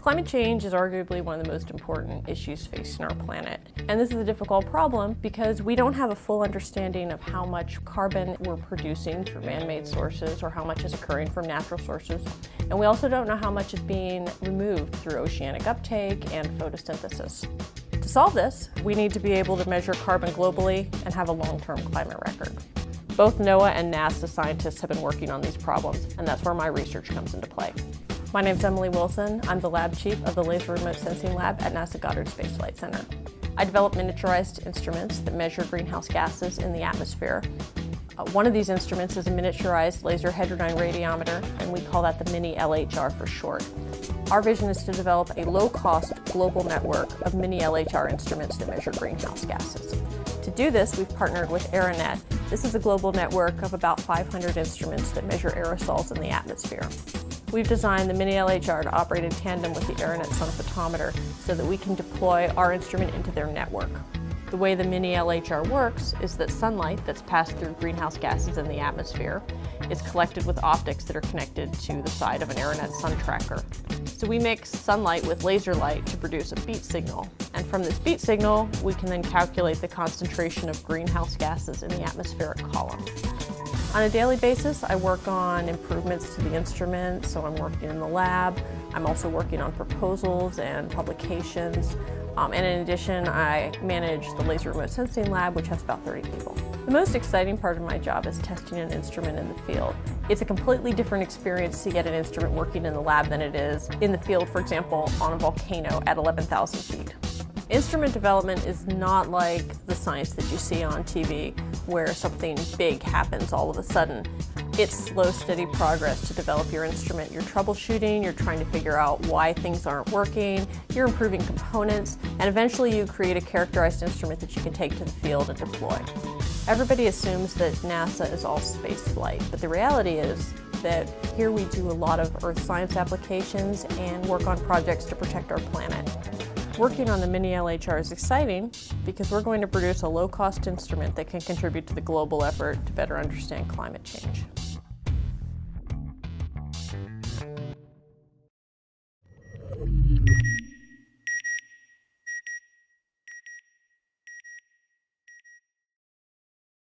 Climate change is arguably one of the most important issues facing our planet. And this is a difficult problem because we don't have a full understanding of how much carbon we're producing through man-made sources or how much is occurring from natural sources. And we also don't know how much is being removed through oceanic uptake and photosynthesis. To solve this, we need to be able to measure carbon globally and have a long-term climate record. Both NOAA and NASA scientists have been working on these problems, and that's where my research comes into play. My name's Emily Wilson. I'm the lab chief of the Laser Remote Sensing Lab at NASA Goddard Space Flight Center. I develop miniaturized instruments that measure greenhouse gases in the atmosphere. One of these instruments is a miniaturized laser heterodyne radiometer, and we call that the mini-LHR for short. Our vision is to develop a low-cost global network of mini-LHR instruments that measure greenhouse gases. To do this, we've partnered with AERONET. This is a global network of about 500 instruments that measure aerosols in the atmosphere. We've designed the mini-LHR to operate in tandem with the AERONET sun photometer so that we can deploy our instrument into their network. The way the mini-LHR works is that sunlight that's passed through greenhouse gases in the atmosphere is collected with optics that are connected to the side of an AERONET sun tracker. So we mix sunlight with laser light to produce a beat signal. And from this beat signal, we can then calculate the concentration of greenhouse gases in the atmospheric column. On a daily basis, I work on improvements to the instrument, so I'm working in the lab. I'm also working on proposals and publications. And in addition, I manage the Laser Remote Sensing Lab, which has about 30 people. The most exciting part of my job is testing an instrument in the field. It's a completely different experience to get an instrument working in the lab than it is in the field, for example, on a volcano at 11,000 feet. Instrument development is not like the science that you see on TV, where something big happens all of a sudden. It's slow, steady progress to develop your instrument. You're troubleshooting, you're trying to figure out why things aren't working, you're improving components, and eventually you create a characterized instrument that you can take to the field and deploy. Everybody assumes that NASA is all space flight, but the reality is that here we do a lot of Earth science applications and work on projects to protect our planet. Working on the mini-LHR is exciting because we're going to produce a low-cost instrument that can contribute to the global effort to better understand climate change.